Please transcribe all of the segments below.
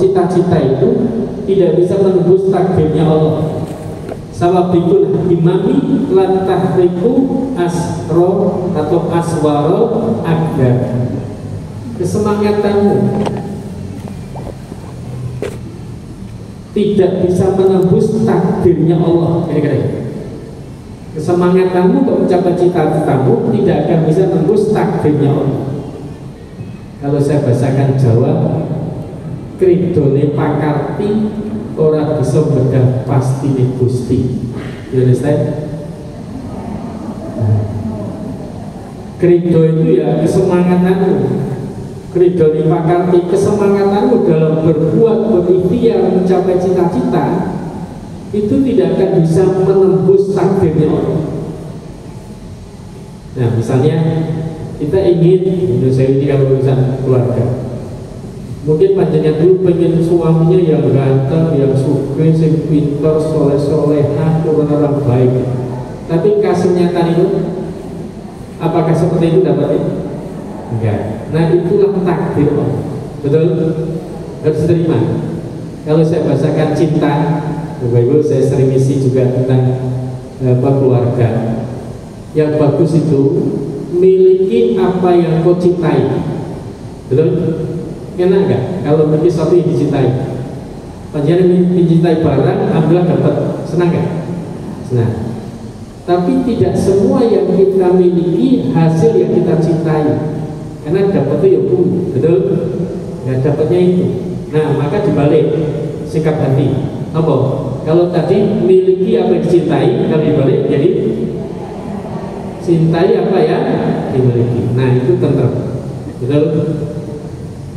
cita-cita itu tidak bisa menembus takdirnya Allah. Sawabikul imami lantahriku asro atau aswaro agar kesemangatanmu tidak bisa menembus takdirnya Allah. Kira-kira kesemangatanmu untuk mencapai cita-citamu tidak akan bisa menembus takdirnya Allah. Kalau saya bahasakan Jawa, kridone pakarti ora bisa bedah pasti Gusti. You understand? Krido itu ya kesemangatanmu. Krido pakarti kesemangatanmu dalam berbuat, berikhtiar mencapai cita-cita itu tidak akan bisa menembus takdirnya Allah. Nah, misalnya kita ingin, saya ini kalau urusan keluarga, mungkin panjenengan dulu pengen suaminya yang ganteng, yang sugih, yang pintar, soleh-solehah, orang baik. Tapi kasihnya itu, apakah seperti itu dapatnya? Enggak. Nah, itulah takdir Allah. Betul? Harus terima. Kalau saya bahasakan cinta, Bapak Ibu, saya sering isi juga tentang keluarga. Yang bagus itu miliki apa yang kau cintai. Betul? Enak nggak kalau memiliki sesuatu yang dicintai? Panjenengan mencintai barang, alhamdulillah dapat, senang nggak? Senang. Tapi tidak semua yang kita miliki hasil yang kita cintai, karena dapatnya ya pun, betul? Nggak dapatnya itu. Nah, maka dibalik sikap hati. Apa? Kalau tadi miliki apa yang dicintai, kalau dibalik jadi cintai apa ya dimiliki. Nah, itu tentu, betul?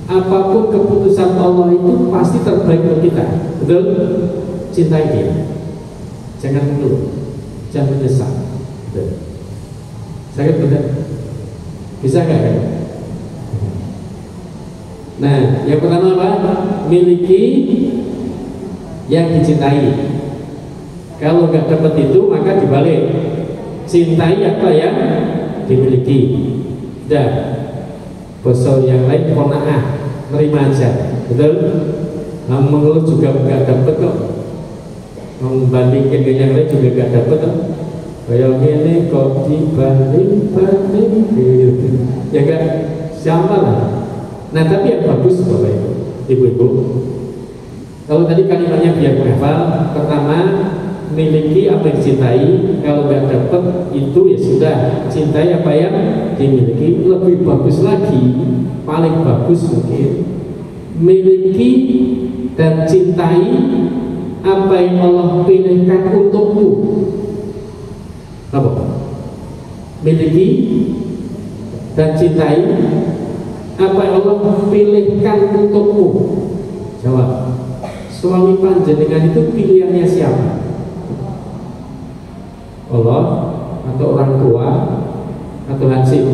Apapun keputusan Allah itu pasti terbaik untuk kita, betul? Cintai dia, jangan mengeluh, jangan menyesal, betul? Sakit betul? Bisa nggak kan? Nah, yang pertama apa? Miliki yang dicintai. Kalau nggak dapat itu, maka dibalik, cintai apa yang dimiliki. Dan bosol yang lain kona'ah, nerima aja, betul? Mengeluh juga nggak dapat kok, membandingkan dengan yang lain juga nggak dapat kok. Kayak ini kok dibanding ya kan, siapa lah. Nah, tapi yang bagus Bapak Ibu, Ibu-ibu, kalau tadi kalimatnya biar menghafal, pertama miliki apa yang dicintai. Kalau nggak dapat itu ya sudah, cintai apa yang dimiliki. Lebih bagus lagi, paling bagus mungkin, miliki dan cintai apa yang Allah pilihkan untukmu. Apa? Miliki dan cintai apa yang Allah pilihkan untukmu. Jawab. Suami panjenengan itu pilihannya siapa? Allah atau orang tua atau hansip?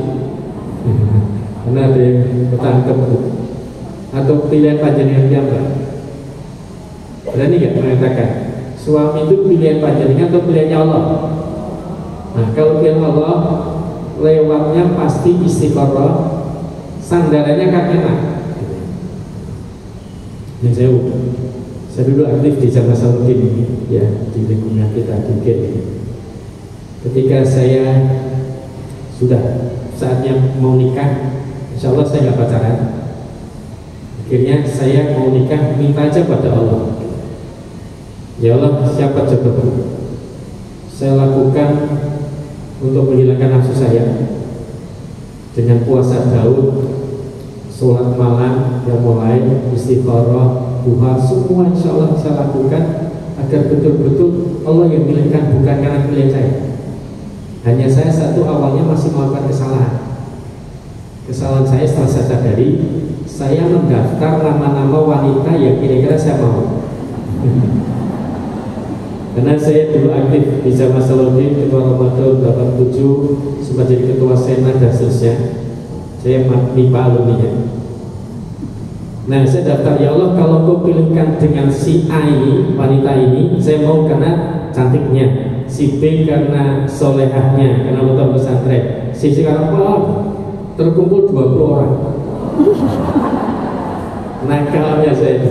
Karena ada yang ketangkep itu. Atau pilihan panjenengan siapa? Berani nggak mengatakan suami itu pilihan panjenengan atau pilihannya Allah? Nah, kalau pilihan Allah, lewatnya pasti istiqoroh, sandarannya kan enak. Yang saya dulu aktif di Jamaah Saluddin ini, ya, di lingkungan kita dikit. Ketika saya sudah saatnya mau nikah, insya Allah saya nggak pacaran. Akhirnya saya mau nikah, minta aja pada Allah. Ya Allah, siapa jodohku? Saya lakukan untuk menghilangkan nafsu saya dengan puasa Daud, sholat malam yang mulai, istikharah, duha, semua insya Allah saya lakukan agar betul-betul Allah yang pilihkan, bukan karena pilihan saya. Hanya saya satu awalnya masih melakukan kesalahan. Kesalahan saya setelah saya sadari, saya mendaftar nama-nama wanita yang kira-kira saya mau. Karena saya dulu aktif di Jamaah Saluddin, ketua Ramadan 87, sempat jadi ketua senat dan seterusnya. Saya MIPA alumninya. Nah, saya daftar, ya Allah, kalau kau pilihkan dengan si A ini, wanita ini, saya mau karena cantiknya, si B karena solehahnya, karena lulusan pesantren, si C karena apa? Terkumpul 20 orang. Nakalnya saya.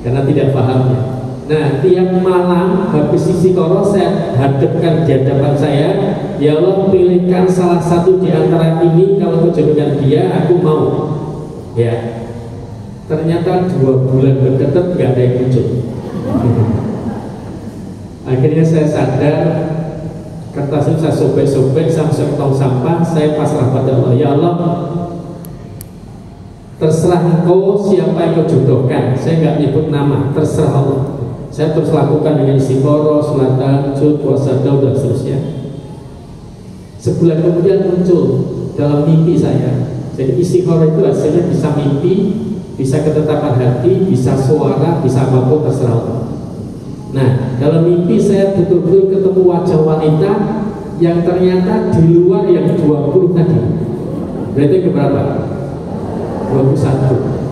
karena tidak pahamnya. Nah, tiap malam habis istiqoroh saya hadapkan di hadapan saya, ya Allah pilihkan salah satu di antara ini, kalau jodohkan dia aku mau. Ya, ternyata 2 bulan berdekat nggak ada yang muncul. Akhirnya saya sadar, kertas itu saya sobek-sobek sampai tong sampah, saya pasrah pada Allah. Ya Allah, terserah engkau siapa yang kau jodohkan, saya nggak nyebut nama, terserah Allah. Saya terus lakukan dengan istiqoroh, sholat tahajud, puasa daud dan seterusnya. Sebulan kemudian muncul dalam mimpi saya. Jadi istiqoroh itu hasilnya bisa mimpi, bisa ketetapan hati, bisa suara, bisa apapun, terserah Allah. Nah, dalam mimpi saya betul-betul ketemu wajah wanita yang ternyata di luar yang 20 tadi. Berarti keberapa? 21.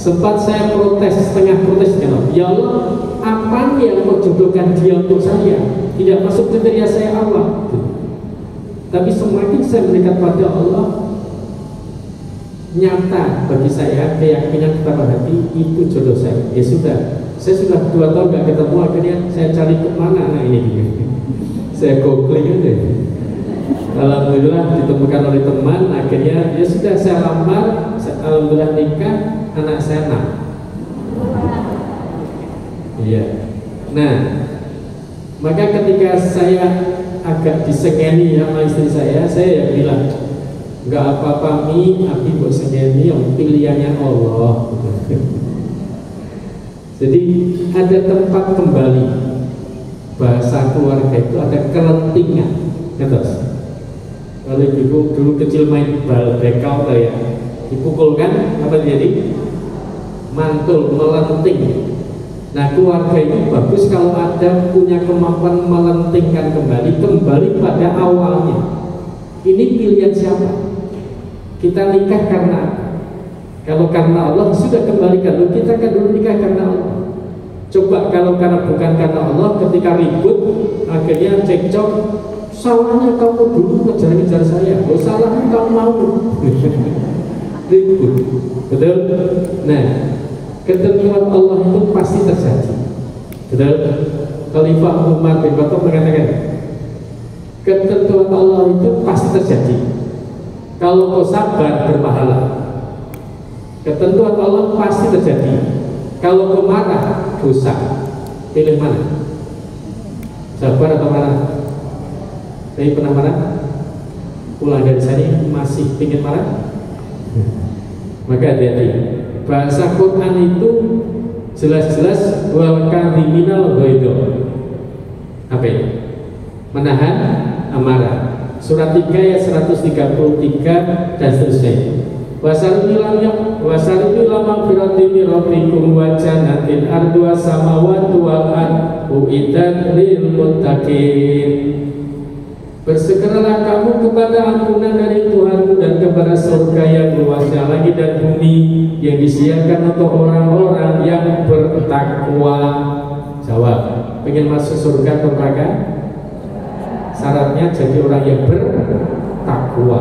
Sempat saya protes, setengah protes dengan Allah. Ya Allah, apa yang kau jodohkan dia untuk saya? Tidak masuk kriteria saya Allah. Tapi semakin saya mendekat pada Allah, nyata bagi saya keyakinan kepada hati itu jodoh saya. Ya sudah, saya sudah 2 tahun gak ketemu, akhirnya saya cari kemana anak ini dia. Saya googling aja. Alhamdulillah ditemukan oleh teman, akhirnya ya sudah saya lamar, alhamdulillah nikah, anak saya 6. Iya. Nah, maka ketika saya agak disegani sama istri saya ya bilang, nggak apa-apa Mi, Abi buat segeni, yang pilihannya Allah. Jadi ada tempat kembali. Bahasa keluarga itu ada kelentingan, ngertos? Kalau ibu dulu kecil main bal bekal tuh ya, dipukulkan apa jadi? Mantul, melenting. Nah, keluarga itu bagus kalau ada punya kemampuan melentingkan kembali pada awalnya. Ini pilihan siapa? Kita nikah karena apa? Kalau karena Allah sudah kembalikan. Lalu kita kan dulu nikah karena Allah. Coba kalau karena bukan karena Allah, ketika ribut akhirnya cekcok, salahnya kamu dulu ngejar-ngejar saya, oh salahnya kamu mau ribut, betul? Nah, ketentuan Allah itu pasti terjadi, betul? Khalifah Umar bin Khattab mengatakan, ketentuan Allah itu pasti terjadi. Kalau kau sabar berpahala. Ketentuan Allah pasti terjadi. Kalau kau marah dosa. Pilih mana? Sabar atau marah? Saya pernah marah? Pulang dari sini masih ingin marah? Maka hati-hati. Bahasa Quran itu jelas-jelas wal kadhiminal ghaidha. Apa ini? Menahan amarah. Surat 3 ayat 133 dan seterusnya. Wasaluni lamang firati min rabbikum wa jannatin ardua samawati wal ardu uiddat lil muttaqin. Bersegeralah kamu kepada ampunan dari Tuhanmu dan kepada surga yang luasnya langit dan bumi yang disediakan untuk orang-orang yang bertakwa. Jawab, pengen masuk surga atau neraka? Syaratnya jadi orang yang bertakwa.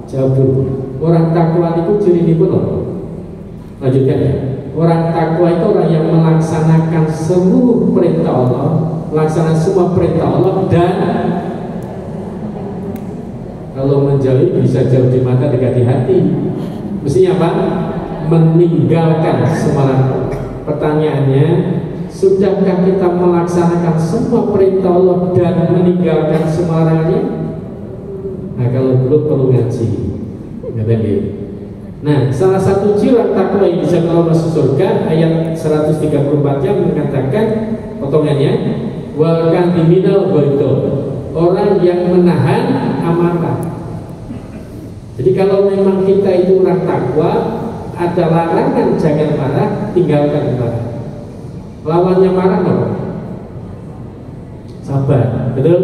Jawab dulu. Orang takwa itu ciri ini pun. Lanjutkan ya. Orang takwa itu orang yang melaksanakan seluruh perintah Allah, melaksanakan semua perintah Allah, dan kalau menjauhi bisa jauh di mata, dekat di hati. Mestinya apa? Meninggalkan semua. Pertanyaannya, sudahkah kita melaksanakan semua perintah Allah dan meninggalkan semua larangannya? Nah, kalau belum perlu ngaji. Nah, salah satu ciri takwa yang bisa membawa masuk surga, ayat 134-nya mengatakan potongannya, wal kadhiminal ghaidha, orang yang menahan amarah. Jadi kalau memang kita itu orang takwa, ada larangan jangan marah, tinggalkan marah. Lawannya marah apa? Sabar, betul?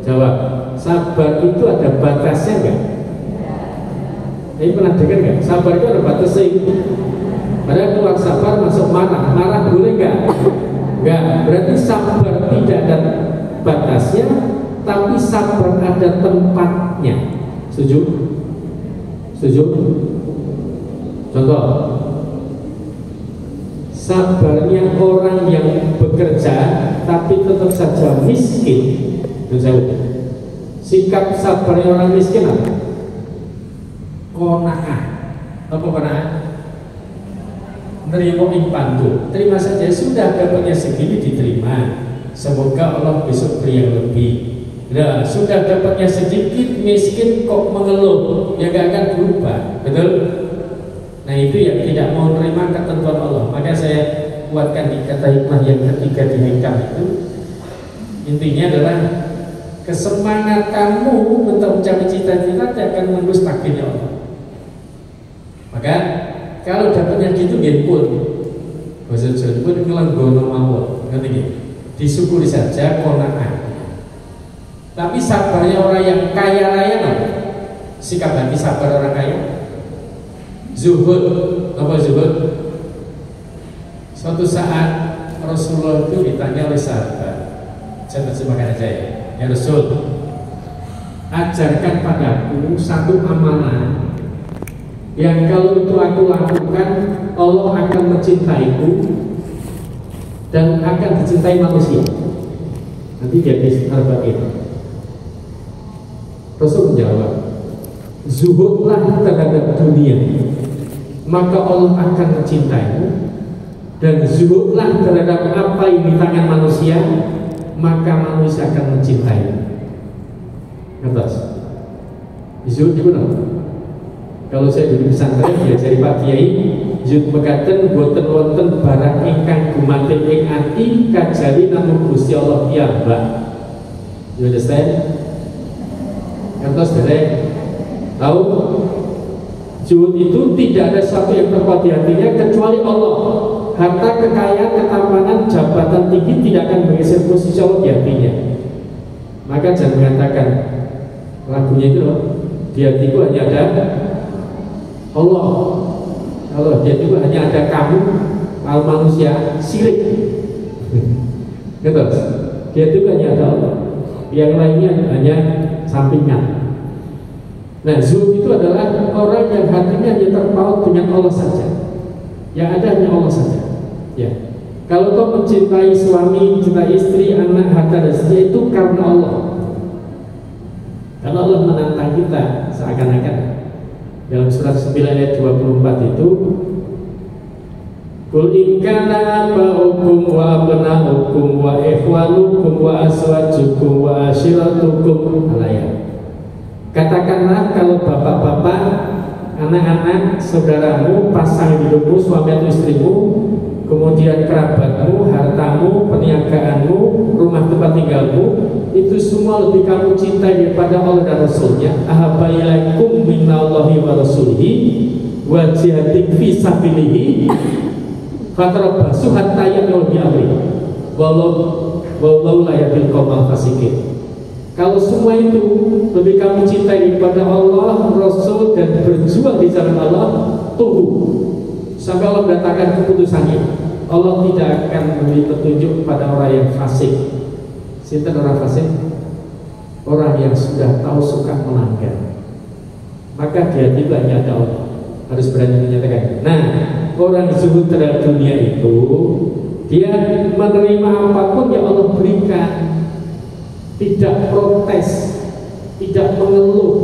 Jawab. Sabar itu ada batasnya enggak? Ini pernah dengar nggak? Sabar itu ada batasnya. Padahal keluar sabar masuk marah. Marah boleh nggak? Nggak. Berarti sabar tidak ada batasnya, tapi sabar ada tempatnya. Setuju? Setuju? Contoh, sabarnya orang yang bekerja tapi tetap saja miskin. Sikap sabarnya orang miskin apa? Qanaah. Apa qanaah? Nerima impantu, terima saja, sudah dapatnya segini diterima, semoga Allah besok beri yang lebih. Nah, sudah dapatnya sedikit, miskin kok mengeluh, ya gak akan berubah, betul? Nah, itu yang tidak mau menerima ketentuan Allah. Maka saya kuatkan di kata hikmah yang ketiga di hikam itu, intinya adalah kesemangat kamu untuk mencapai cita-cita akan menembus takdirnya Allah. Maka kalau dapatnya gitu dia pun bahasa Jawa pun ngelenggono mawon, ngerti nggih? Disyukuri saja qanaah. Tapi sabarnya orang yang kaya raya apa? Sikap hati sabar orang kaya. Zuhud, apa zuhud? Suatu saat Rasulullah itu ditanya oleh sahabat, saya terjemahkan aja ya. Ya Rasul, ajarkan padaku satu amalan yang kalau itu aku lakukan Allah akan mencintaiku dan akan dicintai manusia. Nanti jadi arba'in. Rasul menjawab, zuhudlah terhadap dunia, maka Allah akan mencintaimu, dan zuhudlah terhadap apa yang di tangan manusia, maka manusia akan mencintaimu. Atas zuhud itu apa? Kalau saya dulu pesantren diajari Pak Kiai, zuhud mekaten boten wonten barang ingkang gumanten ing ati kajari namung Gusti Allah piyambak. You understand? Kantos derek tahu zuhud itu tidak ada sesuatu yang terkuat di hatinya kecuali Allah. Harta, kekayaan, ketampanan, jabatan tinggi tidak akan menggeser posisi Allah di hatinya. Maka jangan mengatakan lagunya itu loh, di hatiku hanya ada Allah. Kalau dia juga hanya ada kamu, al manusia sirik. Gitu. Dia juga hanya ada Allah. Yang lainnya hanya sampingan. Nah, zuhud itu adalah orang yang hatinya hanya terpaut dengan Allah saja. Yang ada hanya Allah saja. Ya. Kalau kau mencintai suami, mencintai istri, anak, harta dan seterusnya itu karena Allah. Karena Allah menantang kita seakan-akan dalam surat 9 ayat 24 itu, Qul in kana aba'ukum wa abna'ukum wa ikhwanukum wa azwajukum wa ashiratukum al-ayat. Katakanlah kalau bapak-bapak, anak-anak, saudaramu, pasangan hidupmu, suami atau istrimu, kemudian kerabatmu, hartamu, perniagaanmu, rumah tempat tinggalmu, itu semua lebih kamu cintai daripada Allah dan Rasulnya. Ahabayaikum minallahi wa rasulihi wa jihadin fi sabilihi fatarabbasu hatta ya'lamu bi amri wallahu la yahdil qaumal fasiqin. Kalau semua itu lebih kamu cintai daripada Allah, Rasul, dan berjuang di jalan Allah, tunggu sampai Allah mendatangkan keputusannya. Allah tidak akan memberi petunjuk kepada orang yang fasik. Sinten orang fasik? Orang yang sudah tahu suka melanggar. Maka dia juga hanya ada Allah. Harus berani menyatakan. Nah, orang zuhud terhadap dunia itu, dia menerima apapun yang Allah berikan, tidak protes, tidak mengeluh.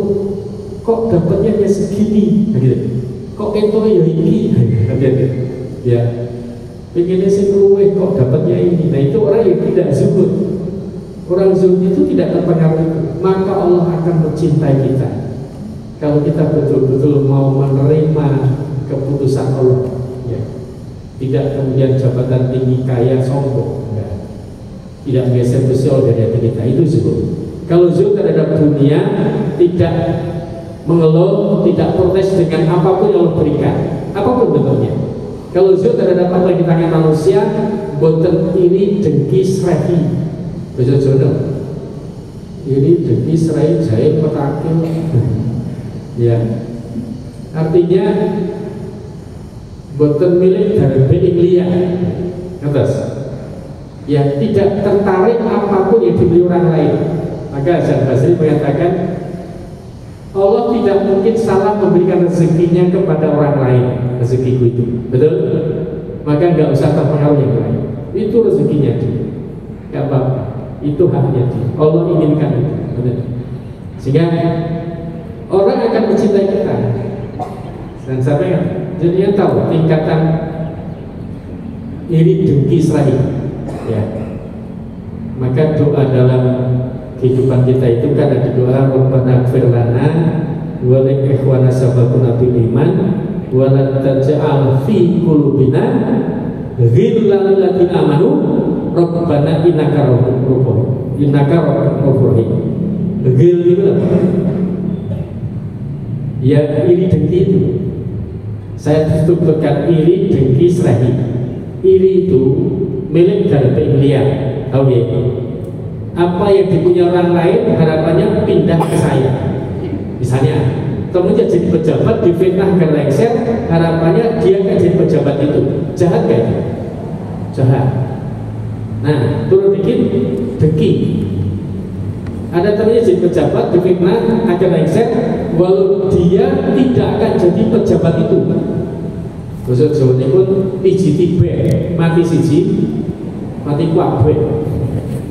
Kok dapatnya ya segini? Gitu. Kok itu ya ini? Ya. Pengennya sih kok dapatnya ini. Nah, itu orang yang tidak zuhud. Orang zuhud itu tidak terpengaruh. Maka Allah akan mencintai kita kalau kita betul-betul mau menerima keputusan Allah. Ya. Tidak kemudian jabatan tinggi, kaya, sombong. Enggak. Tidak menggeser sosial dari hati kita. Itu zuhud. Kalau zuhud terhadap dunia, tidak mengeluh, tidak protes dengan apapun yang Allah berikan, apapun bentuknya. Kalau zuhud terhadap apa yang di tangan manusia, boten iri, dengki, srehi. Bisa jodoh. Iri, dengki, srehi, jahit, petakil. Ya. Artinya boten milik darbe inglia. Atas. Ya, tidak tertarik apapun yang diberi orang lain. Maka Hasan Basri mengatakan Allah tidak mungkin salah memberikan rezekinya kepada orang lain, rezekiku itu. Betul? maka nggak usah terpengaruh yang lain. Itu rezekinya dia, nggak apa-apa. Itu haknya dia. Allah inginkan itu, benar. Sehingga orang akan mencintai kita. Dan sampai jadinya tahu tingkatan iri, dengki, serahi. Ya. Maka doa dalam kehidupan kita itu kan ada doa Rabbana ighfir lana wa li ikhwana sabaquna bil iman wa la taj'al fi qulubina ghillan lil ladzina amanu Rabbana innaka ra'ufur rahim. Ghil itu apa? Ya iri dengki itu. Saya tuturkan iri dengki serahi. Iri itu milik dari pilihan. Tahu ya? Apa yang dipunya orang lain harapannya pindah ke saya. Misalnya temennya jadi pejabat, difitnah ke lengser, harapannya dia akan jadi pejabat itu. Jahat gak itu? Jahat. Nah, turun dikit, dengki. Ada temennya jadi pejabat, difitnah, ada lengser, walau dia tidak akan jadi pejabat itu. Maksud Jawa pun piji tibe, mati siji, mati kuabe.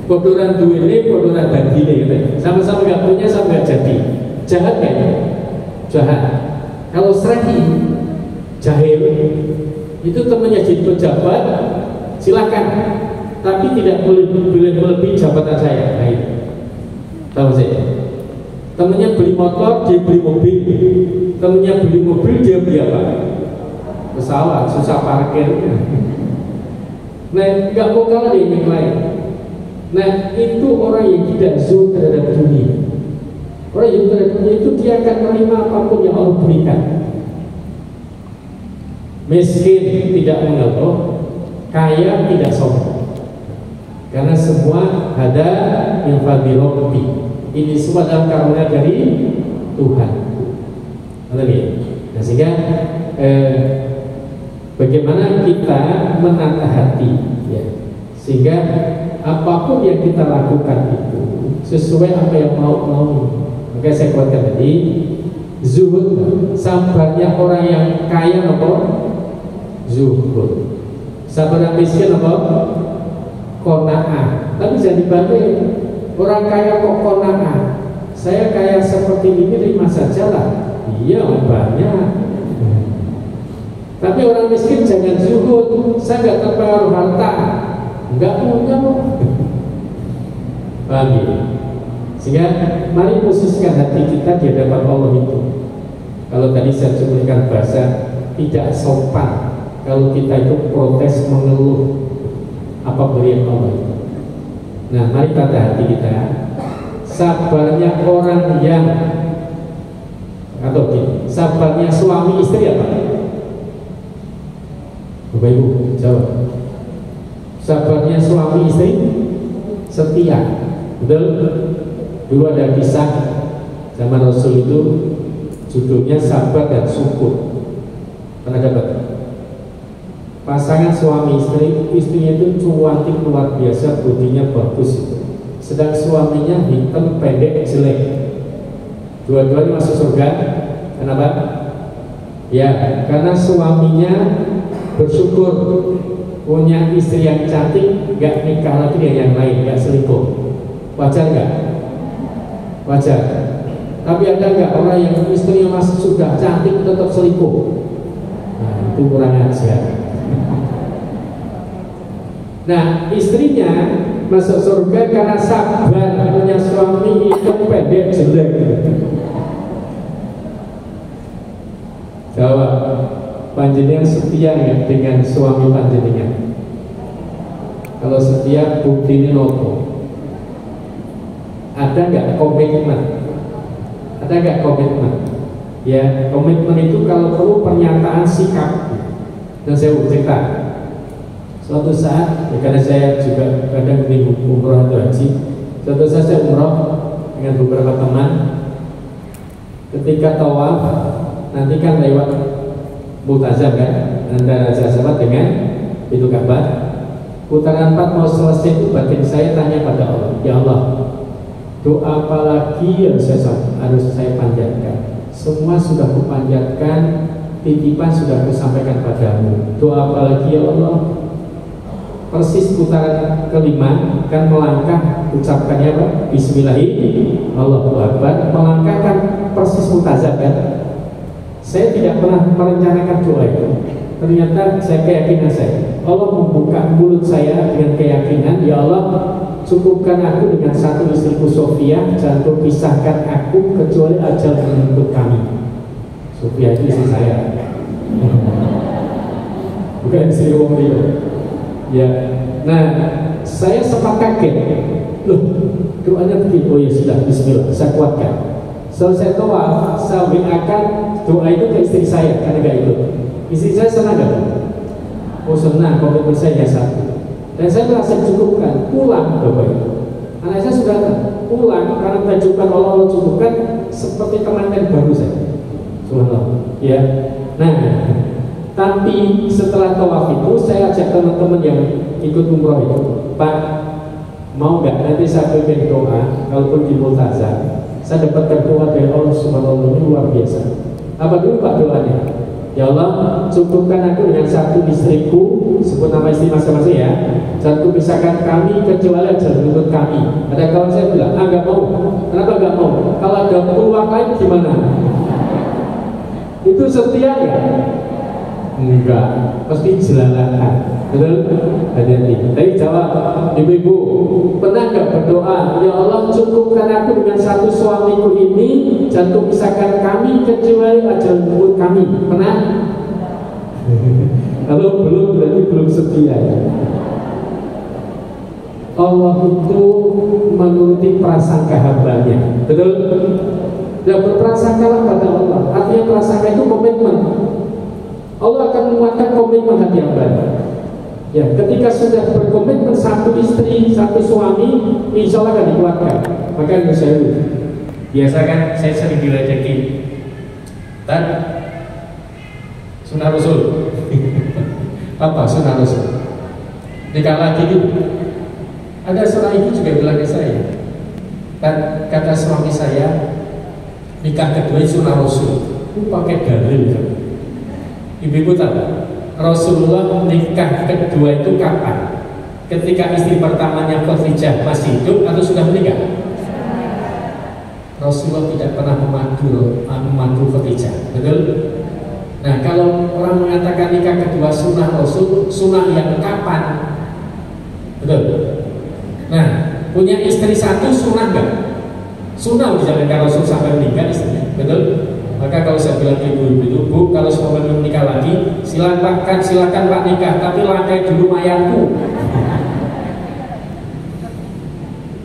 Kodoran duwene, kodoran dagine, sama-sama gak punya, sama gak jadi. Jahat gak itu? Jahat. Kalau serahi, jahil, itu temannya jadi pejabat, silakan. Tapi tidak boleh melebihi jabatan saya. Nah, itu. Tahu saya? Temannya beli motor, dia beli mobil. Temannya beli mobil, dia beli apa? Pesawat, susah parkir. Nah, nggak mau kalah dengan yang lain. Nah, itu orang yang tidak zuhud terhadap dunia. Orang yang terhadap dunia itu dia akan menerima apapun yang Allah berikan. Miskin tidak mengeluh, kaya tidak sombong. Karena semua ada min fadli Rabbi. Ini semua dalam karunia dari Tuhan. Nah, sehingga bagaimana kita menata hati, ya, sehingga apapun yang kita lakukan itu sesuai apa yang mau. Maka saya kuatkan tadi, zuhud, sabarnya orang yang kaya apa? Zuhud. Sabar yang miskin apa? Qanaah. Tapi jangan dibalik. Orang kaya kok qanaah? Saya kaya seperti ini terima sajalah. Iya banyak. Tapi orang miskin jangan zuhud. Saya nggak terpengaruh harta, nggak punya. Paham ya? Sehingga mari posisikan hati kita di hadapan Allah itu. Kalau tadi saya cuplikan bahasa tidak sopan kalau kita itu protes mengeluh apa berian Allah itu. Nah, mari tata hati kita. Sabarnya orang yang atau gini, sabarnya suami istri apa? Bapak Ibu jawab. Sabarnya suami istri setia. Betul? Dulu ada kisah zaman Rasul itu judulnya sabar dan syukur. Pernah dapat? Pasangan suami istri, istrinya itu cuantik luar biasa, budinya bagus itu. Sedang suaminya hitam, pendek, jelek. Dua-duanya masuk surga. Kenapa? Ya, karena suaminya bersyukur punya istri yang cantik, gak nikah lagi dengan yang lain, gak selingkuh. Wajar gak? Wajar. Tapi ada gak orang yang istrinya masih sudah cantik tetap selingkuh? Nah, itu kurang ajar. Nah, istrinya masuk surga karena sabar punya suami itu pendek jelek. Jawab, panjenengan setia ya dengan suami panjenengan? Kalau setia, bukti ini nopo. Ada nggak komitmen? Ada nggak komitmen? Ya, komitmen itu kalau perlu pernyataan sikap. Dan saya cerita. Suatu saat, ya karena saya juga kadang di umroh atau haji. Suatu saat saya umroh dengan beberapa teman. Ketika tawaf, nanti kan lewat multazam kan, antara Sahabat dengan pintu Ka'bah. Putaran 4 mau selesai itu batin saya tanya pada Allah, ya Allah, doa apa lagi yang harus saya panjatkan? Semua sudah kupanjatkan, titipan sudah kusampaikan padamu. Doa apa lagi ya Allah? Persis putaran kelima kan melangkah, ucapkannya apa? Bismillahirrahmanirrahim, Allahu Akbar. Melangkah kan persis mutazat kan? Saya tidak pernah merencanakan doa itu. Ternyata saya keyakinan saya, Allah membuka mulut saya dengan keyakinan, ya Allah cukupkan aku dengan satu istriku Sofia, jangan kau pisahkan aku kecuali ajal menuntut kami. Sofia itu istri saya, bukan istri wong liya. Ya, nah saya sempat kaget, loh doanya begini, oh ya sudah, Bismillah, saya kuatkan. Selesai doa, saya akan doa itu ke istri saya, karena gak ikut. Istri saya senang gak? Oh senang, komitmen saya satu. Dan saya merasa cukupkan, pulang Bapak Ibu. Anak saya sudah pulang, karena tajukan Allah cukupkan, seperti teman baru saya. Subhanallah, ya. Nah, tapi setelah tawaf itu saya ajak teman-teman yang ikut umroh itu, Pak, mau nggak nanti saya pimpin doa, kalaupun di multazam, saya dapatkan doa dari Allah Subhanahu, ini luar biasa. Apa dulu Pak doanya? Ya Allah, cukupkan aku dengan satu istriku, sebut nama istri masing-masing ya, jangan pisahkan kami kecuali ajal menuntut kami. Ada kawan saya bilang, nggak mau. Kenapa nggak mau? Kalau ada peluang lain gimana? Itu setia ya? Enggak, pasti jelalatan. Betul? Hati-hati. Tapi jawab, ibu-ibu, pernah nggak berdoa, ya Allah cukupkan aku dengan satu suamiku ini, jangan pisahkan kami kecuali ajal menuntut kami. Pernah? Kalau belum, berarti belum setia ya. Allah itu menuruti prasangka hambanya. Betul? Ya, berprasangkalah pada Allah. Artinya prasangka itu komitmen. Allah akan menguatkan komitmen hati hamba. Ya, ketika sudah berkomitmen satu istri, satu suami, insya Allah akan dikuatkan. Maka saya biasa kan saya sering diledekin, dan sunnah Rasul. Apa sunnah Rasul? Nikah lagi itu. Ada seorang ibu juga bilang ke saya, dan kata suami saya, nikah kedua sunnah Rasul. Pakai dalil kan? Ibu-ibu tahu, Rasulullah nikah kedua itu kapan? Ketika istri pertamanya Khadijah masih hidup atau sudah menikah? Rasulullah tidak pernah memandu Khadijah, betul? Nah, kalau orang mengatakan nikah kedua sunnah Rasul, sunnah yang kapan? Betul? Nah, punya istri satu sunnah enggak? Sunnah misalnya Rasul sampai meninggal istrinya, betul? Maka kalau saya bilang ke ibu-ibu itu, Bu, kalau suami menikah lagi, silakan Pak nikah, tapi lantai dulu mayatku.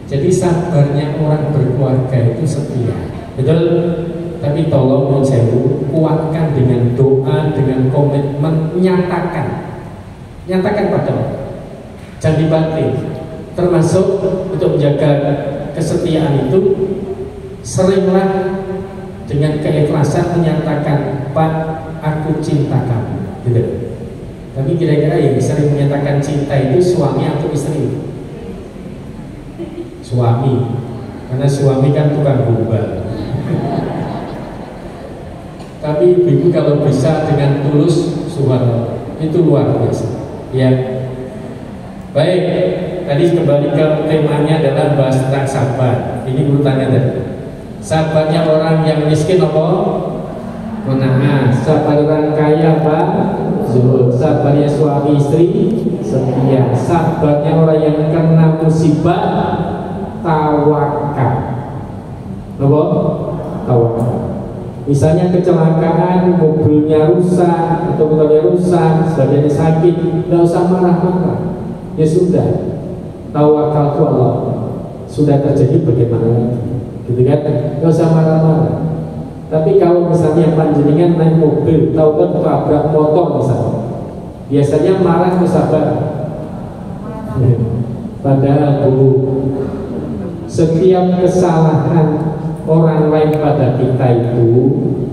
Jadi sabarnya orang berkeluarga itu setia, betul? Tapi tolong menjauh, kuatkan dengan doa, dengan komitmen, nyatakan pada Allah. Jangan dibanting. Termasuk untuk menjaga kesetiaan itu, seringlah dengan keikhlasan menyatakan, Pak, aku cinta kamu, gitu. Tapi kira-kira yang sering menyatakan cinta itu suami atau istri? Suami, karena suami kan tukang gombal. Tapi ibu kalau bisa dengan tulus, subhanallah, itu luar biasa. Ya, baik. Tadi kembali ke temanya adalah bahas tentang sabar. Ini urutannya tadi. Sabarnya orang yang miskin apa? Menahan. Sabar orang kaya apa? Zuhud. Sabarnya suami istri setia. Sabarnya orang yang kena musibah tawakal. Apa? Tawakal. Misalnya kecelakaan, mobilnya rusak atau motornya rusak, badannya sakit, nggak usah marah-marah. Ya sudah, tawakal itu Allah. Sudah terjadi bagaimana lagi? Gitu kan? Nggak usah marah-marah. Tapi kalau misalnya panjenengan naik mobil, tahu kan tabrak motor misalnya, biasanya marah ke sabar. Padahal setiap kesalahan orang lain pada kita itu,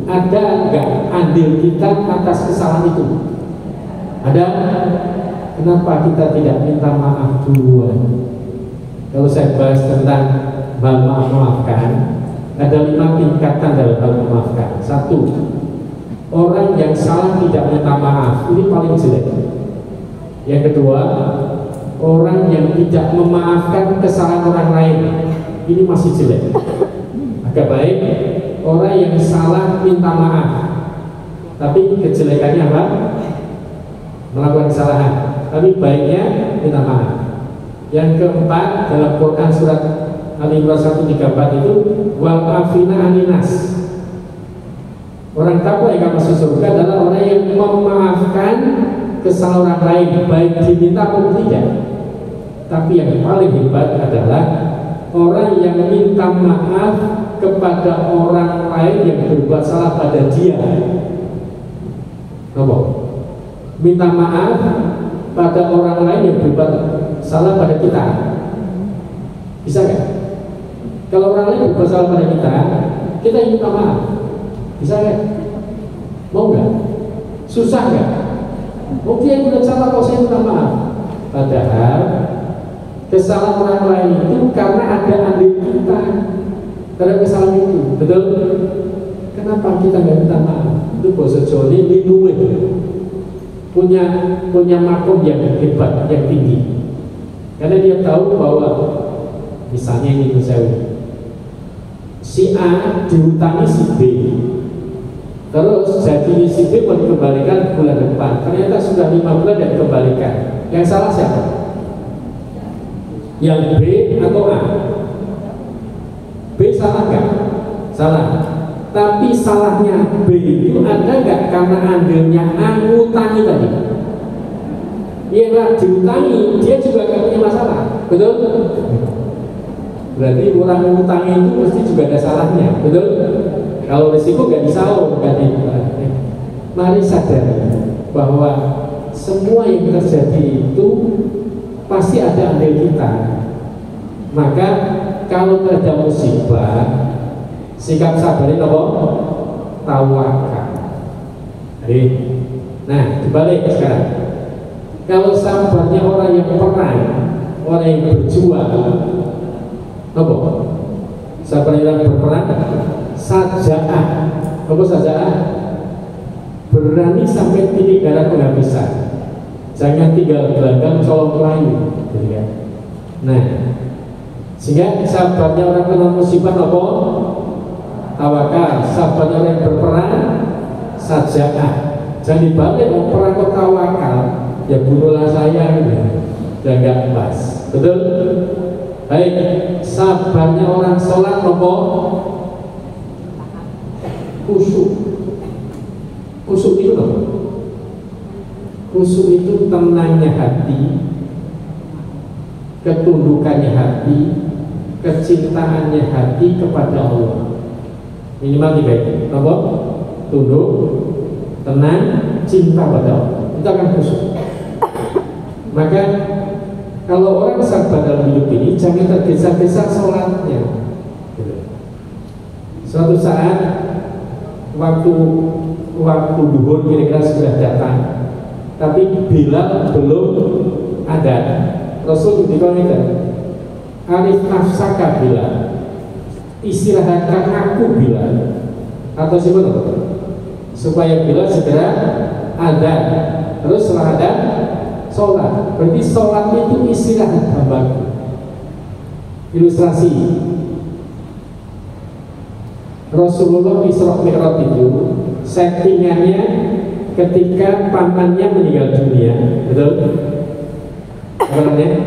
ada enggak andil kita atas kesalahan itu? Ada? Kenapa kita tidak minta maaf duluan? Kalau saya bahas tentang memaafkan, ada 5 tingkatan dalam hal memaafkan. 1, orang yang salah tidak minta maaf, ini paling jelek. Yang kedua, orang yang tidak memaafkan kesalahan orang lain, ini masih jelek. Agak baik orang yang salah minta maaf, tapi kejelekannya apa? Melakukan kesalahan, tapi baiknya minta maaf. Yang keempat, dalam Quran surat Al-Imran 134 itu wal afina aninas. Orang takwa yang akan masuk surga adalah orang yang memaafkan kesalahan orang lain, baik diminta maupun tidak. Tapi yang paling hebat adalah orang yang minta maaf kepada orang lain yang berbuat salah pada dia. Apa? Minta maaf pada orang lain yang berbuat salah pada kita. Bisa nggak? Kalau orang lain berbuat salah pada kita yang minta maaf. Bisa nggak? Mau nggak? Susah nggak? Oh dia yang salah kok saya minta maaf. Padahal kesalahan orang lain itu karena ada andil kita terhadap kesalahan itu, betul? Kenapa kita nggak minta maaf? Itu bahasa Jawa ini punya makom yang hebat, yang tinggi. Karena dia tahu bahwa misalnya ini si A dihutangi si B, terus jadi si B mau dikembalikan bulan depan, ternyata sudah 5 bulan dan dikembalikan. Yang salah siapa? Yang B atau A? B salah nggak? Salah. Tapi salahnya B itu ada nggak karena andilnya A ngutangi tadi? Iya lah, diutangi dia juga nggak punya masalah, betul? Berarti orang ngutangi itu mesti juga ada salahnya, betul? Kalau risiko nggak disaur, nggak di. Mari sadari bahwa semua yang terjadi itu pasti ada andil kita. Maka kalau ada musibah, sikap sabarin apa? Tawakal. Nah, dibalik sekarang. Kalau sabarnya orang yang perang, orang yang berjuang, apa? Sabar yang berperang, saja'ah. Apa saja'ah? Berani sampai titik darah penghabisan. Jangan tinggal gelanggang colong layu. Nah, sehingga sabarnya orang kena musibah apa? Tawakal. Sabarnya orang yang berperang, saja'ah. Jangan dibalik perang kok tawakal, ya bunuhlah saya gitu. Ya nggak pas, betul? Baik, sabarnya orang sholat apa? Khusyuk. Khusyuk itu apa? Khusyuk itu tenangnya hati, ketundukannya hati, kecintaannya hati kepada Allah. Minimal 3 itu. Apa? Tunduk, tenang, cinta pada Allah. Itu akan khusyuk. Maka kalau orang sabar dalam hidup ini jangan tergesa-gesa sholatnya. Suatu saat waktu duhur kira-kira sudah datang, tapi Bilal belum ada. Rasul dikatakan, arif nafsaka Bilal, istirahatkan aku Bilal, atau siapa? Supaya Bilal segera ada. Terus setelah ada sholat, berarti sholat itu istirahat hambaku. Ilustrasi, Rasulullah Isra Mi'raj itu settingannya ketika pamannya meninggal dunia, betul? Apa namanya?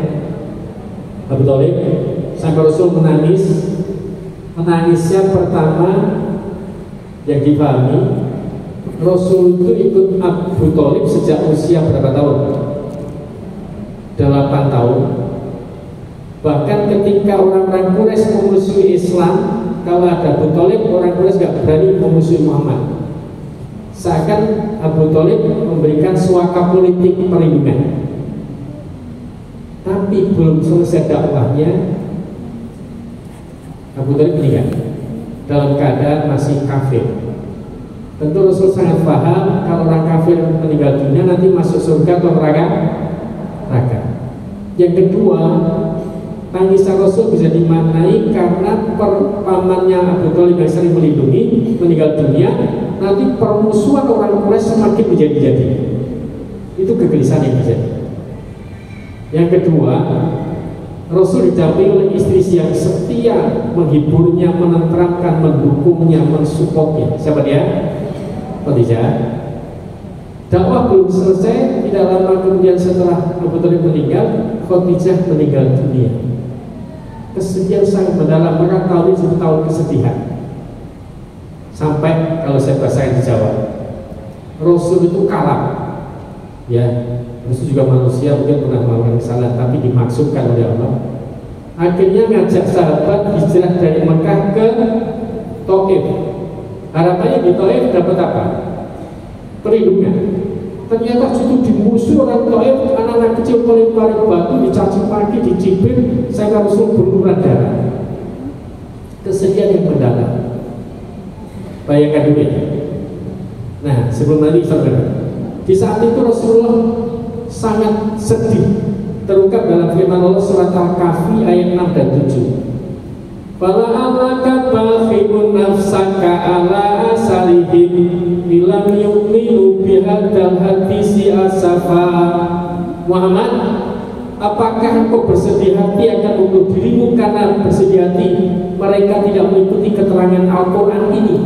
Abu Thalib. Sampai Rasul menangis. Menangisnya pertama yang dipahami, Rasul itu ikut Abu Thalib sejak usia berapa tahun? 8 tahun. Bahkan ketika orang-orang Quraisy memusuhi Islam, kalau ada Abu Thalib, orang Quraisy gak berani memusuhi Muhammad. Seakan Abu Thalib memberikan suaka politik perlindungan. Tapi belum selesai dakwahnya, Abu Thalib meninggal dalam keadaan masih kafir. Tentu Rasul sangat paham kalau orang kafir meninggal dunia nanti masuk surga atau neraka. Yang kedua, tangisan Rasul bisa dimaknai karena pamannya Abu Thalib yang sering melindungi meninggal dunia, nanti permusuhan orang Quraisy semakin menjadi-jadi. Itu kegelisahan yang terjadi. Yang kedua, Rasul didampingi oleh istri yang setia, menghiburnya, menenteramkan, mendukungnya, mensupportnya. Siapa dia? Khadijah. Dakwah belum selesai, tidak lama kemudian setelah Abu Thalib meninggal, Khadijah meninggal dunia. Kesedihan sangat mendalam, maka tahun ini tahun kesedihan. Sampai kalau saya bahasakan di Jawa, Rasul itu kalah. Ya, Rasul juga manusia, mungkin pernah melakukan kesalahan, tapi dimaksudkan oleh Allah. Akhirnya ngajak sahabat hijrah dari Mekah ke Taif. Harapannya di Taif dapat apa? Perlindungan. Ternyata situ dimusuhi orang Taif, anak-anak kecil melempari batu, dicaci maki, dicibir, sampai Rasul berlumuran darah. Kesedihan yang mendalam. Bayangkan dulu ya. Nah, sebelum nanti saudara, di saat itu Rasulullah sangat sedih, terungkap dalam firman Allah surat Al-Kahfi ayat 6 dan 7. Fala alaka bakhibun nafsaka ala asalihim ilam yu'minu bihadzal hadisi asafa. Muhammad, apakah engkau bersedih hati akan untuk dirimu karena bersedih hati mereka tidak mengikuti keterangan Al-Quran ini?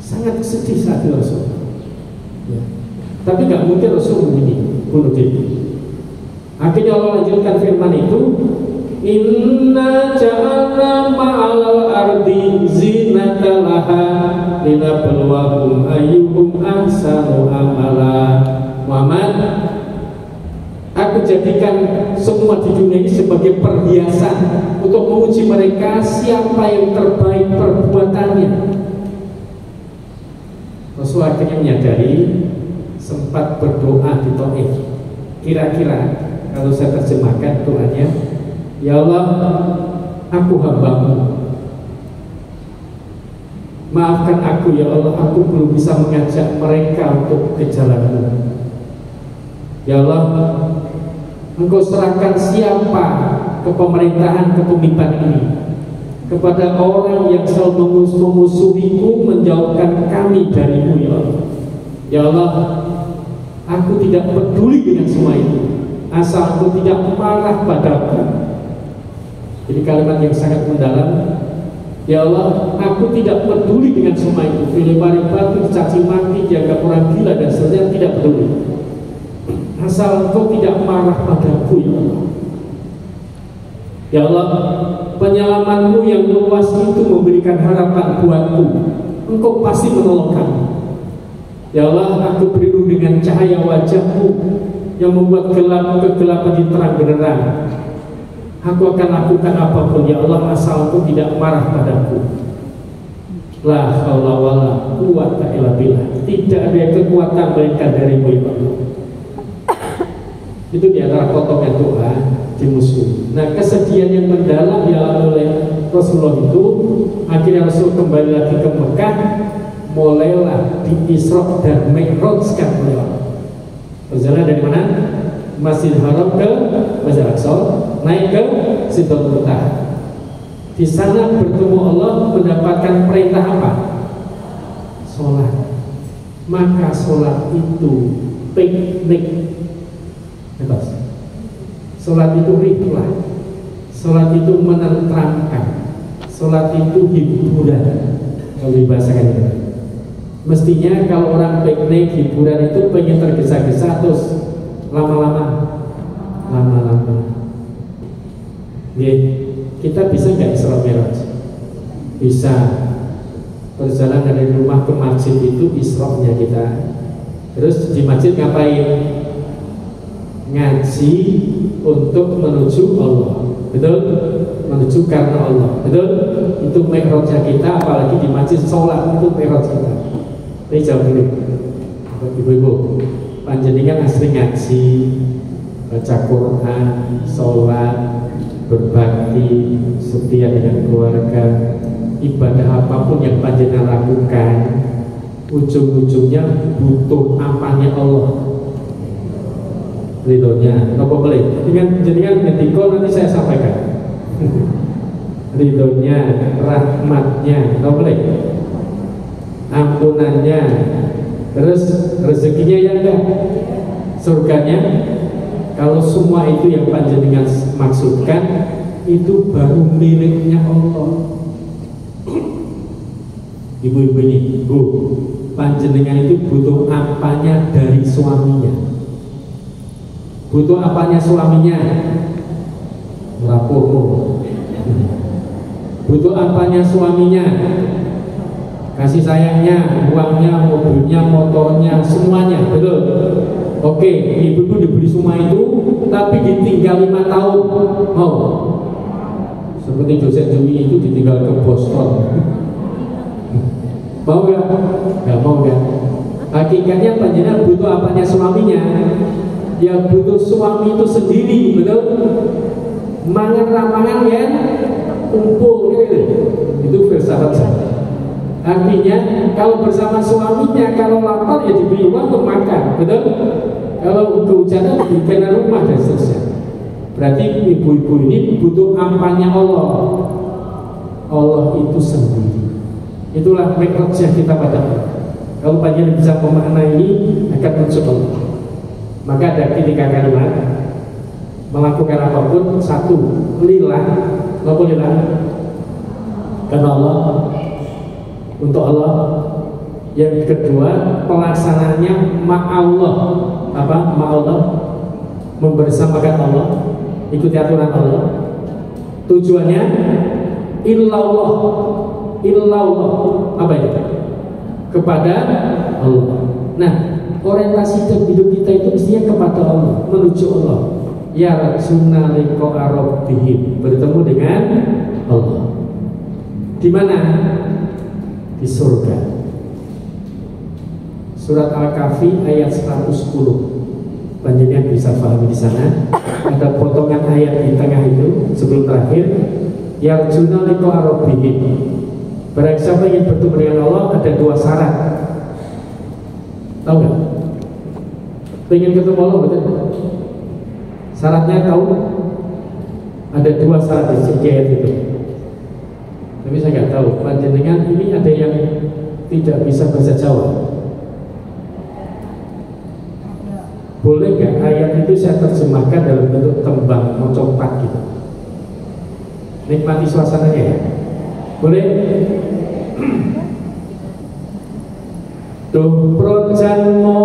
Sangat sedih saat itu Rasul. Ya. Tapi nggak mungkin Rasul bunuh diri. Akhirnya Allah lanjutkan firman itu, Inna ja'alna ma'alal ardi zinata laha linabluwahum ayyuhum ahsanu amala. Muhammad, aku jadikan semua di dunia ini sebagai perhiasan untuk menguji mereka siapa yang terbaik perbuatannya. Rasul akhirnya menyadari, sempat berdoa di Taif. Kira-kira kalau saya terjemahkan doanya, ya Allah, aku hambamu, maafkan aku ya Allah, aku belum bisa mengajak mereka untuk ke jalanmu. Ya Allah, engkau serahkan siapa kepemerintahan, kepemimpinan ini kepada orang yang selalu memusuhiku, menjauhkan kami darimu ya Allah. Ya Allah, aku tidak peduli dengan semua itu, asal aku tidak marah padaku. Jadi kalimat yang sangat mendalam. Ya Allah, aku tidak peduli dengan semua itu, dilempari batu, dicaci maki, dianggap orang gila dan seterusnya, tidak peduli, asal engkau tidak marah padaku ya Allah. Ya Allah, penyelamanmu yang luas itu memberikan harapan buatku, engkau pasti menolong kami. Ya Allah, aku berlindung dengan cahaya wajahmu yang membuat kegelapan diterang beneran. Aku akan lakukan apapun ya Allah, asal engkau tidak marah padaku. La haula wala quwwata illa billah. Tidak ada kekuatan melainkan darimu ya Allah. Itu di antara potongan doa di musuh. Nah, kesedihan yang mendalam dialami oleh Rasulullah itu, akhirnya Rasul kembali lagi ke Mekah, mulailah di Isra dan Mi'rajkan beliau. Perjalanan dari mana? Masjidil Haram ke Masjidil Aqsa, naik ke Sidratul Muntaha. Di sana bertemu Allah, mendapatkan perintah apa? Sholat. Maka sholat itu piknik. Bebas. Sholat itu ritual, sholat itu menenteramkan, sholat itu hiburan. Kalau dibahasakan itu, mestinya kalau orang piknik hiburan itu pengen tergesa-gesa terus lama-lama. Kita bisa nggak Isra Mi'raj? Bisa. Perjalanan dari rumah ke masjid itu Isra-nya kita. Terus di masjid ngapain? Ngaji untuk menuju Allah, betul? Menuju karena Allah, betul? Itu mi'rajnya kita, apalagi di masjid sholat itu mi'raj kita. Ini jauh dulu, ibu-ibu, panjenengan asli ngaji, baca Quran, sholat, berbakti, setia dengan keluarga, ibadah apapun yang panjenengan lakukan, ujung-ujungnya butuh apanya Allah. Ridhonya, apa boleh? Dengan ngetikol nanti saya sampaikan. Ridhonya, rahmatnya, apa boleh? ampunannya, terus rezekinya ya enggak, surganya. Kalau semua itu yang panjenengan maksudkan, itu baru miliknya Allah. Ibu-ibu ini, Bu, panjenengan itu butuh apanya dari suaminya? Butuh apanya suaminya? Rapopo. Butuh apanya suaminya? Kasih sayangnya, uangnya, mobilnya, motornya, semuanya, betul? Oke, ibu itu diberi semua itu, tapi ditinggal 5 tahun, mau? Seperti Joseph Joey itu ditinggal ke Boston. Mau gak? Gak mau kan? Hakikatnya panjenengan butuh apanya suaminya? Ya butuh suami itu sendiri, betul? Mangan ramangan ya, kumpul gitu. Itu filsafat saya. Artinya kalau bersama suaminya, kalau lapar ya diberi uang untuk makan, betul? Kalau kehujanan diberikan rumah dan seterusnya. Berarti ibu-ibu ini butuh apanya Allah. Allah itu sendiri. Itulah mikrotnya kita pada Allah. Kalau panjenengan bisa memaknai ini akan muncul Allah. Maka ada 3 kalimat melakukan apapun. 1, lillah, apa lillah? Karena Allah, untuk Allah. Yang kedua, pelaksanaannya ma'allah. Apa? Ma'allah, membersamakan Allah, ikuti aturan Allah. Tujuannya illallah. Illallah, apa itu? Kepada Allah. Nah, orientasi hidup kita itu mestinya kepada Allah, menuju Allah. Ya rasulna liqa rabbihim, bertemu dengan Allah. Di mana? Di surga. Surat Al-Kahfi ayat 110. Panjenengan bisa pahami di sana. Ada potongan ayat di tengah itu sebelum terakhir. Yarjuna liqa rabbihim. Barang siapa ingin bertemu dengan Allah, ada 2 syarat. Tahu nggak? Pengen ketemu Allah, betul? Syaratnya tahu? Ada 2 syarat di ayat itu. Tapi saya nggak tahu. Panjenengan ini ada yang tidak bisa bahasa Jawa. Boleh nggak ayat itu saya terjemahkan dalam bentuk tembang mocopat gitu? Nikmati suasananya ya. Boleh? Duh projanmo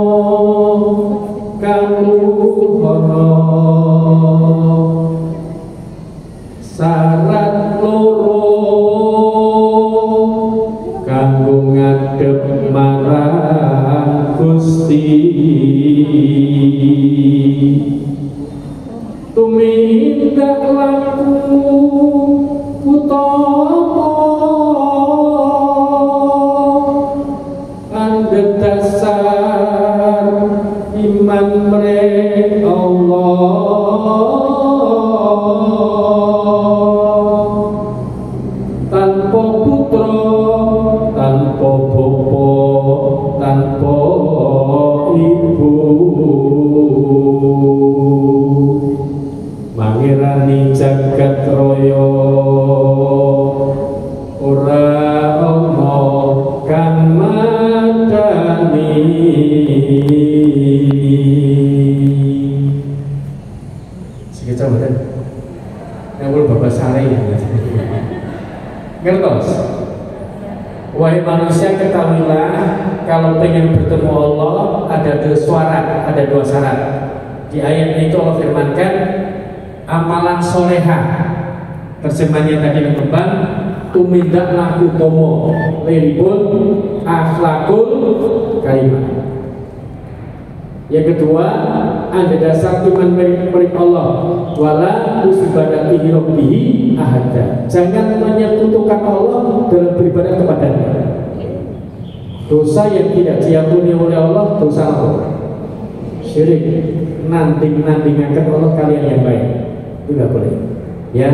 kaluhono syarat loro kanggo ngadep marang Gusti tumindak laku utama dasar iman mrek Allah tanpa putra tanpa bapa tanpa ibu mangirani jagat raya ora ana kang sekecap betul. Yang bapak sare ya. Ngertos? Wahai manusia, ketahuilah kalau pengen bertemu Allah ada 2 syarat. Di ayat itu Allah firmankan amalan soleha. Terjemahnya tadi kembang tumindak laku tomo liripun akhlakul karimah. Yang kedua, ada dasar iman merik Allah wala usibadati rabbihi ahada. Jangan menyekutukan Allah dalam beribadah kepadanya. Dosa yang tidak diampuni oleh Allah, dosa apa? Syirik. Nanding-nandingakan Allah kalian yang baik. Itu tidak boleh. Ya.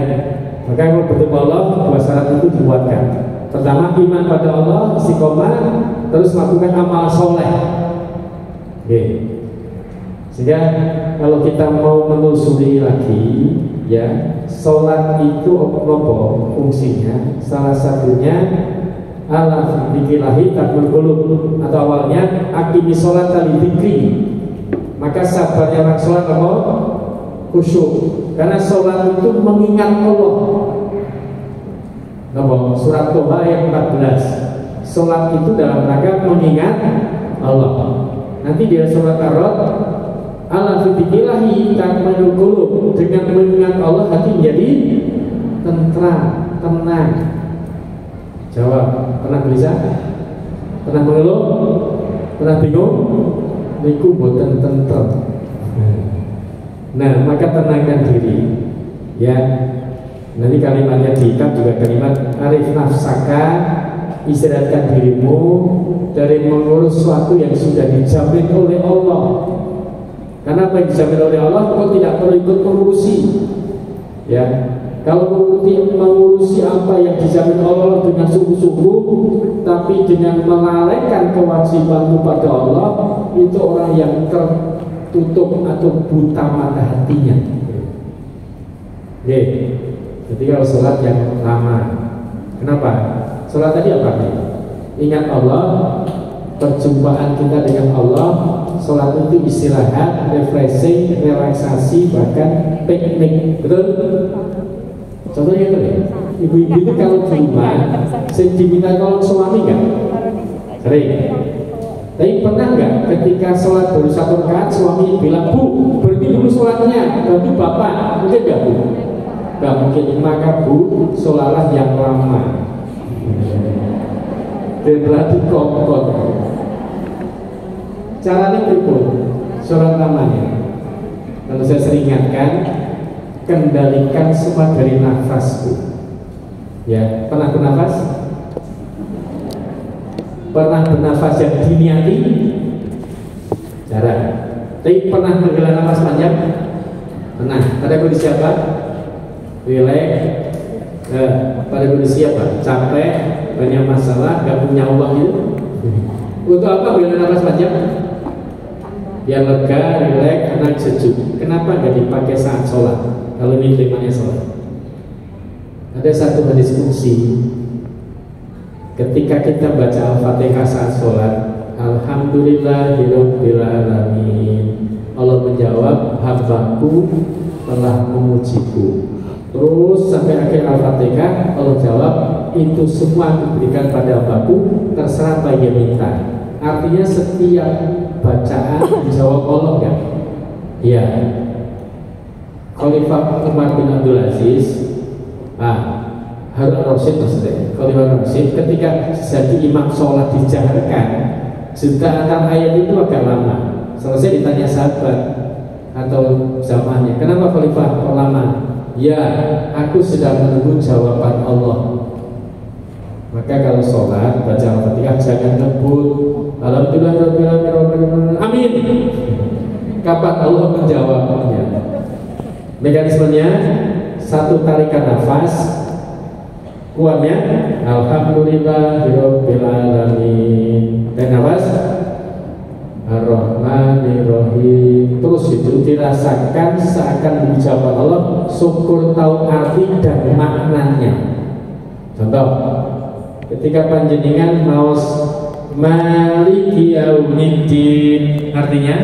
Maka kalau bertemu Allah, 2 syarat itu dibuatkan. Pertama, iman pada Allah, istiqomah, terus lakukan amal soleh. Okay. Sehingga kalau kita mau menelusuri lagi, ya, sholat itu apa fungsinya? Salah satunya ala dzikrillahi tatma'innul qulub, atau awalnya aqimis sholata lidzikri. Maka sabarnya orang sholat apa? Khusyuk. Karena sholat itu mengingat Allah. Surat Toba ayat 14. Sholat itu dalam rangka mengingat Allah. Nanti dia surat Ar-Ra'd, ala dzikrillahi tatma'innul qulub. Dengan mengingat Allah hati menjadi tentram, tenang. Jawab, pernah gelisah? Pernah mengeluh? Pernah bingung? Niku boten tentrem. Nah, maka tenangkan diri. Ya. Nanti kalimatnya diikat juga kalimat arif nafsaka, istirahatkan dirimu dari mengurus sesuatu yang sudah dijamin oleh Allah. Karena apa yang dijamin oleh Allah, kau tidak perlu ikut mengurusi. Ya. Kalau mengurusi apa yang dijamin Allah dengan sungguh-sungguh, tapi dengan melalaikan kewajibanmu pada Allah, itu orang yang tertutup atau buta mata hatinya. Jadi kalau sholat yang lama, kenapa? Sholat tadi apa nih? Ingat Allah, perjumpaan kita dengan Allah. Sholat itu istirahat, refreshing, relaksasi, bahkan piknik. Betul? Contohnya itu ya, ibu-ibu itu kalau di rumah diminta tolong suami nggak? Sering. Tapi pernah nggak ketika sholat baru 1 rakaat suami bilang, Bu, berhenti dulu sholatnya, bantu bapak? Mungkin nggak, Bu? Nggak mungkin. Maka Bu, sholatlah yang lama. Dan berarti kokot. Caranya itu sholat lamanya. Kalau saya sering ingatkan, kendalikan semua dari nafasku. Ya, pernah bernafas? Pernah bernafas yang diniati? Jarang. Tapi pernah menghela nafas panjang? Pernah. Pada kondisi apa? Relax. Pada kondisi apa? Capek, banyak masalah, gak punya uang itu. Untuk apa menghela nafas panjang? Biar lega, relax, tenang, sejuk. Kenapa gak dipakai saat sholat? Kalau ini temanya sholat. Ada satu hadis qudsi, ketika kita baca Al-Fatihah saat sholat, Alhamdulillahirabbil alamin, Allah menjawab, hambaku telah memujiku. Terus sampai akhir Al-Fatihah, Allah jawab, itu semua aku berikan pada hambaku, terserah apa yang minta. Artinya setiap bacaan dijawab Allah kan? Iya. Khalifah Umar bin Abdul Aziz, Harun Rasyid maksudnya, Khalifah Rasyid ketika jadi imam sholat dijaharkan, jutaan ayat itu agak lama. Selesai ditanya sahabat atau zamannya, kenapa Khalifah lama? Ya, aku sedang menunggu jawaban Allah. Maka kalau sholat baca Al-Fatihah jangan ngebut Alhamdulillah, amin. Kapan Allah menjawabnya? Mekanismenya satu tarikan nafas, kuatnya Alhamdulillahirabbil alamin, dan nafas Ar-Rahmanir-Rahim. Terus itu dirasakan seakan dijawab Allah, syukur tahu arti dan maknanya. Contoh, ketika panjenengan maos Maliki Yaumiddin, artinya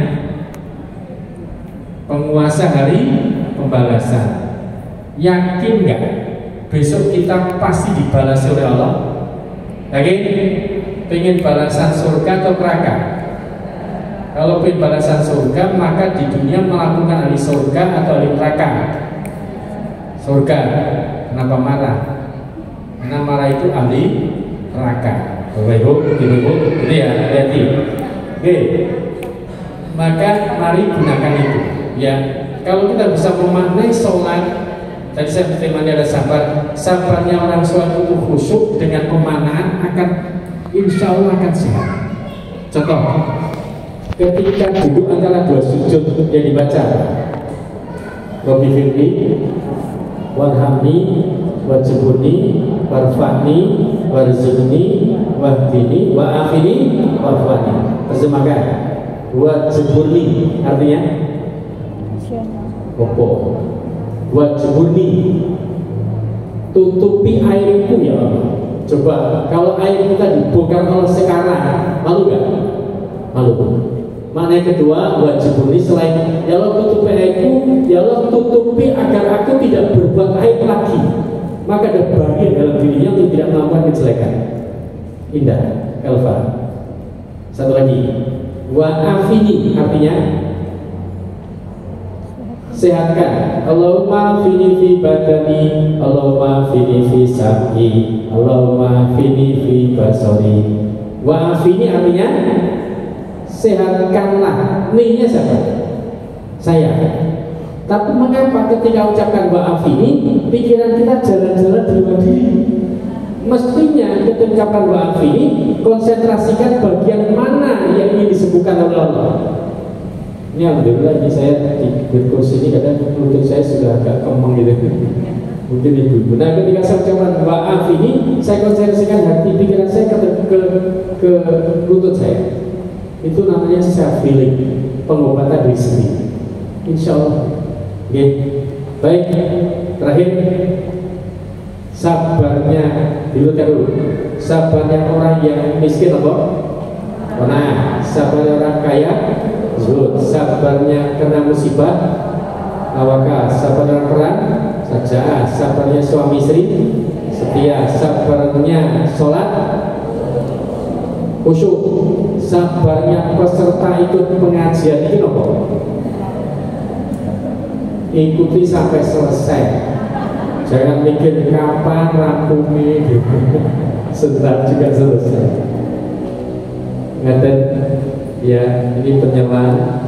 penguasa hari pembalasan. Yakin nggak besok kita pasti dibalas oleh Allah? Yakin? Pengen balasan surga atau neraka? Kalau pengen balasan surga, maka di dunia melakukan ahli surga atau ahli neraka? Surga. Kenapa marah? Karena marah itu ahli neraka. Bapak-ibu, ibu-ibu, gitu ya, hati-hati. Oke. Maka mari gunakan itu. Ya, kalau kita bisa memaknai sholat, tadi saya bertemanya ada sabar. Sabarnya orang sholat itu khusyuk dengan pemaknaan akan insya Allah akan sehat. Contoh, ketika duduk antara dua sujud yang dibaca, Rabbi firli warhamni wajibuni warfani warzuqni wahdini wa'afini warfani. Terjemahkan, wajibuni artinya opo? Wajibuni, tutupi airku ya Allah, Coba kalau aib kita dibongkar oleh sekarang, malu gak? Malu. Makna yang kedua, wajib ini selain ya Allah tutupi aibku, ya Allah tutupi agar aku tidak berbuat aib lagi. Maka ada bagian dalam dirinya untuk tidak melakukan kejelekan. Indah, Elva. Satu lagi, wa'afini artinya sehatkan. Allahumma fini fi badani, Allahumma fini fi sam'i, Allahumma fini fi basari. Wa'afini artinya sehatkanlah. Ninya siapa? Saya. Tapi mengapa ketika ucapkan wa'afini, pikiran kita jalan-jalan di luar diri? Mestinya ketika ucapkan wa'afini, konsentrasikan bagian mana yang ingin disembuhkan oleh Allah. Ini alhamdulillah, ini saya di kursi ini kadang lutut saya sudah agak kemeng gitu. Mungkin itu. Nah ketika saya ucapkan maaf ini, saya konsentrasikan hati pikiran saya ke lutut saya. Itu namanya self healing, pengobatan diri sendiri. Insya Allah. Oke. Baik. Terakhir, sabarnya dulu. Sabarnya orang yang miskin apa? Nah, sabarnya orang kaya. Zuhud. Sabarnya kena musibah, tawakal. Sabarnya perang, saja. Sabarnya suami istri, setia. Sabarnya sholat, khusyuk. Sabarnya peserta ikut pengajian ini apa? Ikuti sampai selesai. Jangan mikir kapan rampungnya gitu. Sebentar juga selesai. Ngaten. Ya, ini penyamaan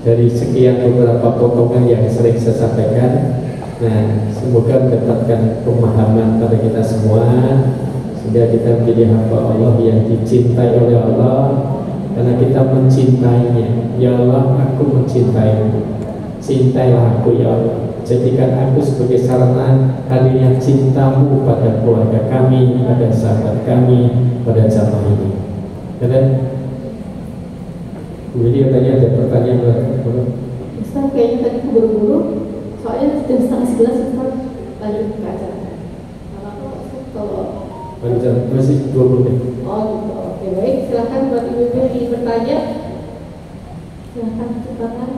dari sekian beberapa potongan yang sering saya sampaikan. Nah, semoga mendapatkan pemahaman pada kita semua, sehingga kita menjadi hamba Allah yang dicintai oleh Allah, karena kita mencintainya. Ya Allah, aku mencintaimu, cintailah aku ya Allah. Jadikan aku sebagai sarana hadirnya cintamu pada keluarga kami, pada sahabat kami, pada jamaah ini. Dan jadi katanya ada pertanyaan berapa? Ustaz, kayaknya tadi buru-buru, soalnya jam 10:30 Ustaz lanjut ke acara. Kalau masih 20 menit. Oh gitu, oke baik. Silahkan buat ibu-ibu yang ingin bertanya, silahkan cepatkan.